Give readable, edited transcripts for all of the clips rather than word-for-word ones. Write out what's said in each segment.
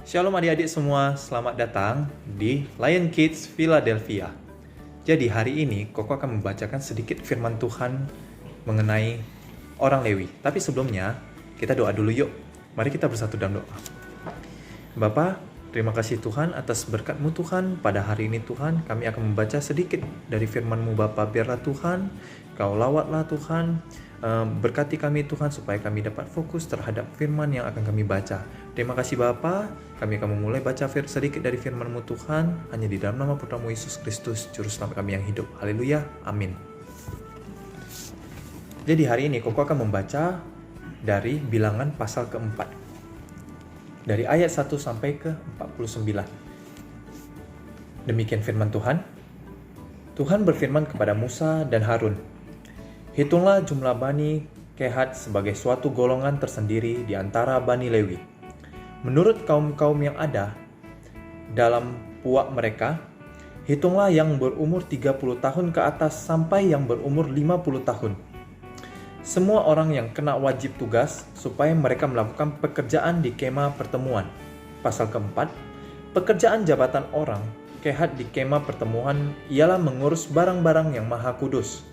Shalom adik-adik semua, selamat datang di Lion Kids Philadelphia. Jadi hari ini Koko akan membacakan sedikit firman Tuhan mengenai orang Lewi. Tapi sebelumnya kita doa dulu yuk. Mari kita bersatu dalam doa. Bapa, terima kasih Tuhan atas berkat-Mu Tuhan. Pada hari ini Tuhan, kami akan membaca sedikit dari firman-Mu Bapa. Biarlah Tuhan, Kau lawatlah Tuhan. Berkati kami Tuhan supaya kami dapat fokus terhadap firman yang akan kami baca. Terima kasih Bapa. Kami akan memulai baca sedikit dari firman-Mu Tuhan, hanya di dalam nama Putra-Mu Yesus Kristus, Juru Selamat kami yang hidup. Haleluya, amin. Jadi hari ini Koko akan membaca dari bilangan pasal keempat, dari ayat 1 sampai ke 49. Demikian firman Tuhan. Tuhan berfirman kepada Musa dan Harun, hitunglah jumlah Bani Kehat sebagai suatu golongan tersendiri di antara Bani Lewi. Menurut kaum-kaum yang ada dalam puak mereka, hitunglah yang berumur 30 tahun ke atas sampai yang berumur 50 tahun. Semua orang yang kena wajib tugas supaya mereka melakukan pekerjaan di kemah pertemuan. Pasal keempat, pekerjaan jabatan orang Kehat di kemah pertemuan ialah mengurus barang-barang yang maha kudus.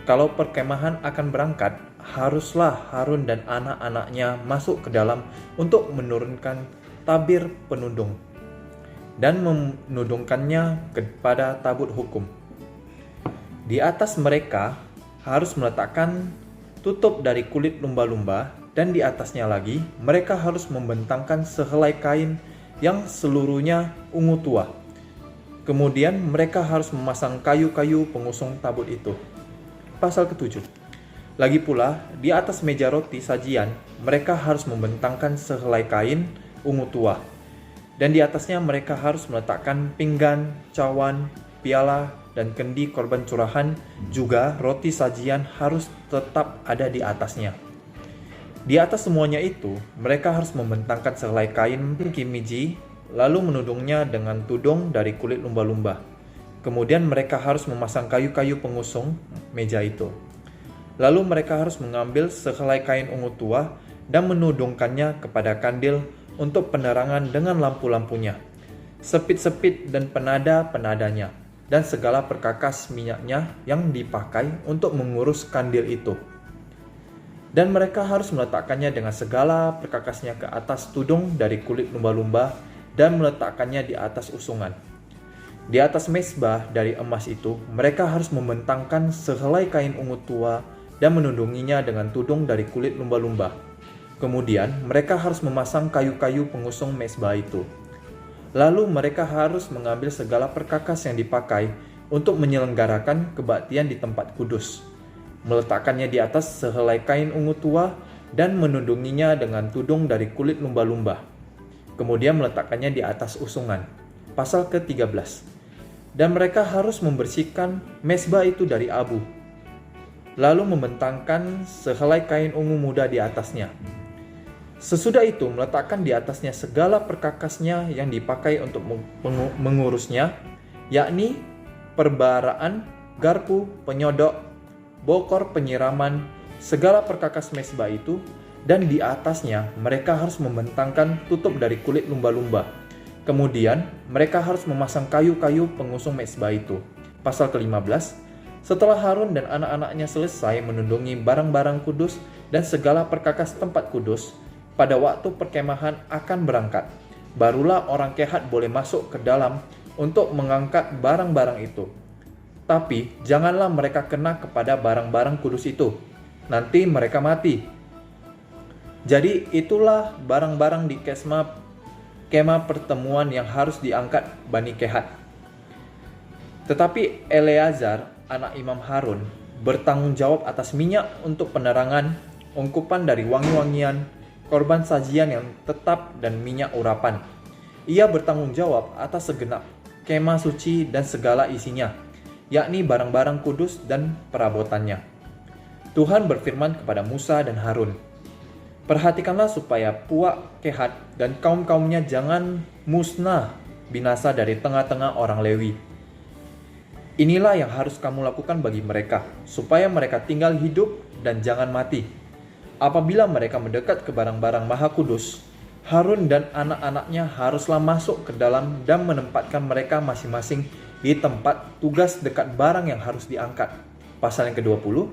Kalau perkemahan akan berangkat, haruslah Harun dan anak-anaknya masuk ke dalam untuk menurunkan tabir penudung dan menudungkannya kepada tabut hukum. Di atas mereka harus meletakkan tutup dari kulit lumba-lumba, dan di atasnya lagi mereka harus membentangkan sehelai kain yang seluruhnya ungu tua. Kemudian mereka harus memasang kayu-kayu pengusung tabut itu. Pasal ketujuh. Lagi pula, di atas meja roti sajian, mereka harus membentangkan sehelai kain ungu tua. Dan di atasnya mereka harus meletakkan pinggan, cawan, piala, dan kendi korban curahan. Juga roti sajian harus tetap ada di atasnya. Di atas semuanya itu, mereka harus membentangkan sehelai kain kimiji, lalu menudungnya dengan tudung dari kulit lumba-lumba. Kemudian mereka harus memasang kayu-kayu pengusung meja itu. Lalu mereka harus mengambil sehelai kain ungu tua dan menudungkannya kepada kandil untuk penerangan dengan lampu-lampunya, sepit-sepit dan penada-penadanya, dan segala perkakas minyaknya yang dipakai untuk mengurus kandil itu. Dan mereka harus meletakkannya dengan segala perkakasnya ke atas tudung dari kulit lumba-lumba dan meletakkannya di atas usungan. Di atas mezbah dari emas itu, mereka harus membentangkan sehelai kain ungu tua dan menudunginya dengan tudung dari kulit lumba-lumba. Kemudian, mereka harus memasang kayu-kayu pengusung mezbah itu. Lalu mereka harus mengambil segala perkakas yang dipakai untuk menyelenggarakan kebaktian di tempat kudus, meletakkannya di atas sehelai kain ungu tua dan menudunginya dengan tudung dari kulit lumba-lumba. Kemudian meletakkannya di atas usungan. Pasal ke-13. Dan mereka harus membersihkan mezbah itu dari abu, lalu membentangkan sehelai kain ungu muda di atasnya. Sesudah itu meletakkan di atasnya segala perkakasnya yang dipakai untuk mengurusnya, yakni perbaraan, garpu, penyodok, bokor penyiraman, segala perkakas mezbah itu, dan di atasnya mereka harus membentangkan tutup dari kulit lumba-lumba. Kemudian, mereka harus memasang kayu-kayu pengusung mezbah itu. Pasal ke-15. Setelah Harun dan anak-anaknya selesai menudungi barang-barang kudus dan segala perkakas tempat kudus, pada waktu perkemahan akan berangkat, barulah orang Kehat boleh masuk ke dalam untuk mengangkat barang-barang itu. Tapi, janganlah mereka kena kepada barang-barang kudus itu. Nanti mereka mati. Jadi, itulah barang-barang di kemah pertemuan yang harus diangkat Bani Kehat. Tetapi Eleazar, anak Imam Harun, bertanggung jawab atas minyak untuk penerangan, ungkupan dari wangi-wangian, korban sajian yang tetap dan minyak urapan. Ia bertanggung jawab atas segenap kemah suci dan segala isinya, yakni barang-barang kudus dan perabotannya. Tuhan berfirman kepada Musa dan Harun, perhatikanlah supaya puak Kehat dan kaum-kaumnya jangan musnah binasa dari tengah-tengah orang Lewi. Inilah yang harus kamu lakukan bagi mereka, supaya mereka tinggal hidup dan jangan mati. Apabila mereka mendekat ke barang-barang maha kudus, Harun dan anak-anaknya haruslah masuk ke dalam dan menempatkan mereka masing-masing di tempat tugas dekat barang yang harus diangkat. Pasal yang ke-20,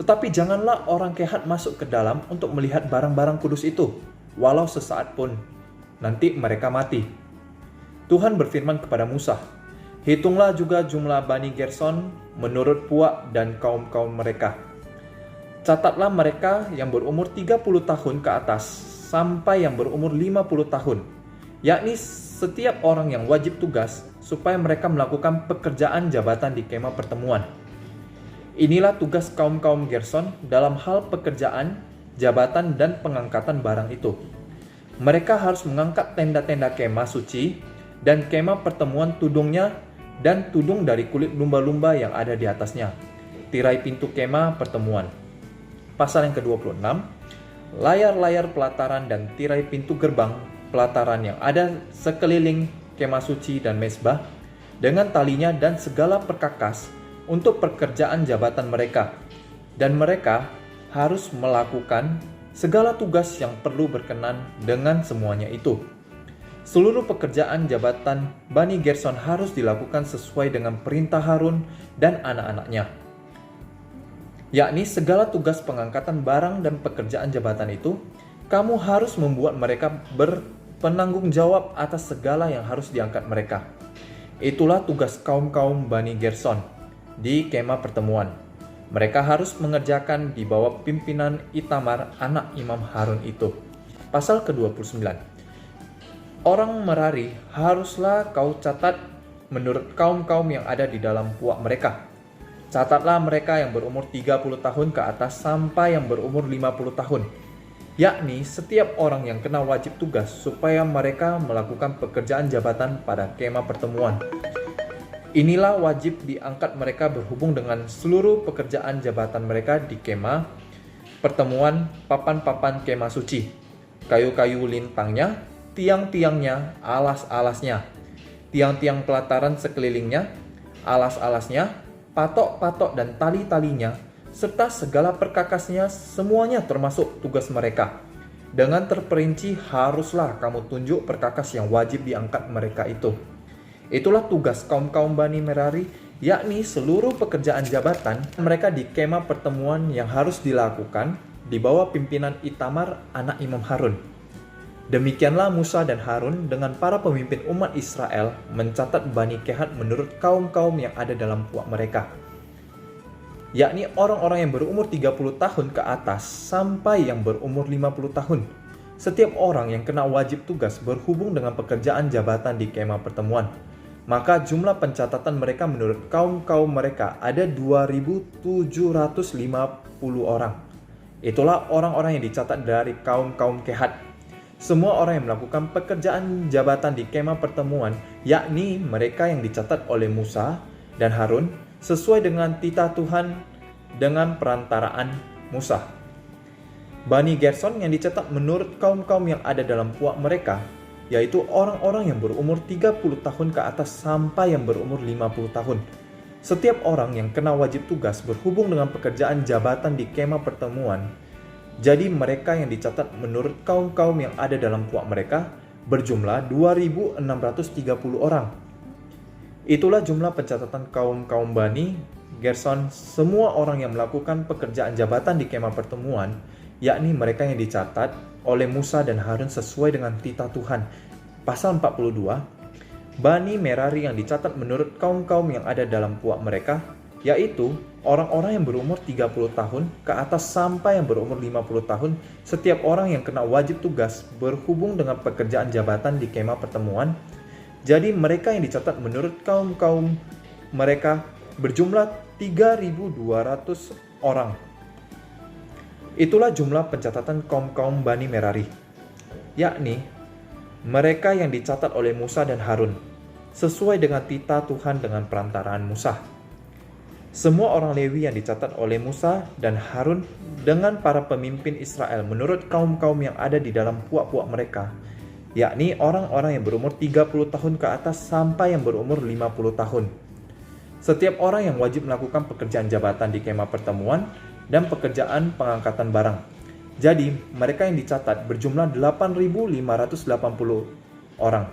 tetapi janganlah orang Kehat masuk ke dalam untuk melihat barang-barang kudus itu, walau sesaat pun, nanti mereka mati. Tuhan berfirman kepada Musa, hitunglah juga jumlah Bani Gerson menurut puak dan kaum-kaum mereka. Catatlah mereka yang berumur 30 tahun ke atas sampai yang berumur 50 tahun, yakni setiap orang yang wajib tugas supaya mereka melakukan pekerjaan jabatan di kemah pertemuan. Inilah tugas kaum-kaum Gerson dalam hal pekerjaan, jabatan, dan pengangkatan barang itu. Mereka harus mengangkat tenda-tenda kemah suci dan kemah pertemuan tudungnya dan tudung dari kulit lumba-lumba yang ada di atasnya, tirai pintu kemah pertemuan. Pasal yang ke-26, layar-layar pelataran dan tirai pintu gerbang pelataran yang ada sekeliling kemah suci dan mezbah dengan talinya dan segala perkakas untuk pekerjaan jabatan mereka, dan mereka harus melakukan segala tugas yang perlu berkenan dengan semuanya itu. Seluruh pekerjaan jabatan Bani Gerson harus dilakukan sesuai dengan perintah Harun dan anak-anaknya, yakni segala tugas pengangkatan barang dan pekerjaan jabatan itu. Kamu harus membuat mereka berpenanggung jawab atas segala yang harus diangkat mereka. Itulah tugas kaum-kaum Bani Gerson di kemah pertemuan. Mereka harus mengerjakan di bawah pimpinan Itamar, anak Imam Harun itu. Pasal ke-29, orang Merari haruslah kau catat menurut kaum-kaum yang ada di dalam puak mereka. Catatlah mereka yang berumur 30 tahun ke atas sampai yang berumur 50 tahun, yakni setiap orang yang kena wajib tugas supaya mereka melakukan pekerjaan jabatan pada kemah pertemuan. Inilah wajib diangkat mereka berhubung dengan seluruh pekerjaan jabatan mereka di kemah pertemuan, papan-papan kemah suci, kayu-kayu lintangnya, tiang-tiangnya, alas-alasnya, tiang-tiang pelataran sekelilingnya, alas-alasnya, patok-patok dan tali-talinya, serta segala perkakasnya, semuanya termasuk tugas mereka. Dengan terperinci haruslah kamu tunjuk perkakas yang wajib diangkat mereka itu. Itulah tugas kaum-kaum Bani Merari, yakni seluruh pekerjaan jabatan mereka di kemah pertemuan yang harus dilakukan di bawah pimpinan Itamar, anak Imam Harun. Demikianlah Musa dan Harun dengan para pemimpin umat Israel mencatat Bani Kehat menurut kaum-kaum yang ada dalam puak mereka, yakni orang-orang yang berumur 30 tahun ke atas sampai yang berumur 50 tahun. Setiap orang yang kena wajib tugas berhubung dengan pekerjaan jabatan di kemah pertemuan. Maka jumlah pencatatan mereka menurut kaum-kaum mereka ada 2.750 orang. Itulah orang-orang yang dicatat dari kaum-kaum Kehat. Semua orang yang melakukan pekerjaan jabatan di kemah pertemuan, yakni mereka yang dicatat oleh Musa dan Harun sesuai dengan titah Tuhan dengan perantaraan Musa. Bani Gerson yang dicatat menurut kaum-kaum yang ada dalam puak mereka, yaitu orang-orang yang berumur 30 tahun ke atas sampai yang berumur 50 tahun. Setiap orang yang kena wajib tugas berhubung dengan pekerjaan jabatan di kemah pertemuan. Jadi mereka yang dicatat menurut kaum-kaum yang ada dalam puak mereka berjumlah 2.630 orang. Itulah jumlah pencatatan kaum-kaum Bani Gerson, semua orang yang melakukan pekerjaan jabatan di kemah pertemuan, yakni mereka yang dicatat oleh Musa dan Harun sesuai dengan titah Tuhan. Pasal 42, Bani Merari yang dicatat menurut kaum-kaum yang ada dalam puak mereka, yaitu orang-orang yang berumur 30 tahun ke atas sampai yang berumur 50 tahun, setiap orang yang kena wajib tugas berhubung dengan pekerjaan jabatan di kemah pertemuan. Jadi mereka yang dicatat menurut kaum-kaum mereka berjumlah 3.200 orang. Itulah jumlah pencatatan kaum-kaum Bani Merari, yakni mereka yang dicatat oleh Musa dan Harun, sesuai dengan titah Tuhan dengan perantaraan Musa. Semua orang Lewi yang dicatat oleh Musa dan Harun dengan para pemimpin Israel menurut kaum-kaum yang ada di dalam puak-puak mereka, yakni orang-orang yang berumur 30 tahun ke atas sampai yang berumur 50 tahun. Setiap orang yang wajib melakukan pekerjaan jabatan di kemah pertemuan dan pekerjaan pengangkatan barang, Jadi, mereka yang dicatat berjumlah 8.580 orang.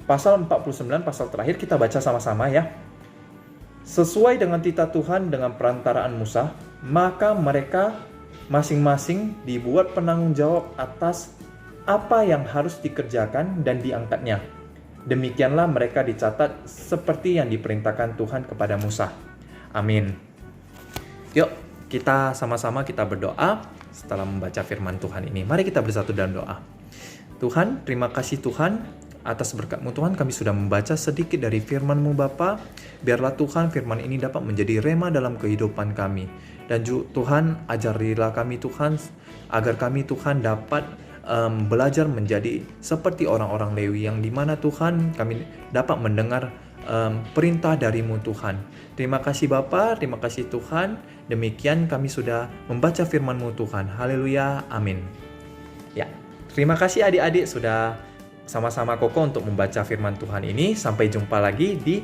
Pasal 49, pasal terakhir kita baca sama-sama ya. Sesuai dengan titah Tuhan dengan perantaraan Musa, maka mereka masing-masing dibuat penanggung jawab atas apa yang harus dikerjakan dan diangkatnya. Demikianlah mereka dicatat seperti yang diperintahkan Tuhan kepada Musa. Amin. Yuk, kita sama-sama kita berdoa setelah membaca firman Tuhan ini. Mari kita bersatu dalam doa. Tuhan, terima kasih Tuhan atas berkat-Mu Tuhan, kami sudah membaca sedikit dari firman-Mu Bapa. Biarlah Tuhan firman ini dapat menjadi rema dalam kehidupan kami. Dan Tuhan, ajarilah kami Tuhan, agar kami Tuhan dapat belajar menjadi seperti orang-orang Lewi, yang dimana Tuhan kami dapat mendengar perintah dari-Mu Tuhan. Terima kasih Bapa, terima kasih Tuhan. Demikian kami sudah membaca firman-Mu Tuhan. Haleluya, amin. Ya, terima kasih adik-adik sudah sama-sama kokoh untuk membaca firman Tuhan ini. Sampai jumpa lagi di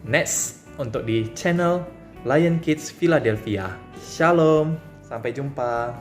next untuk di channel Lion Kids Philadelphia. Shalom, sampai jumpa.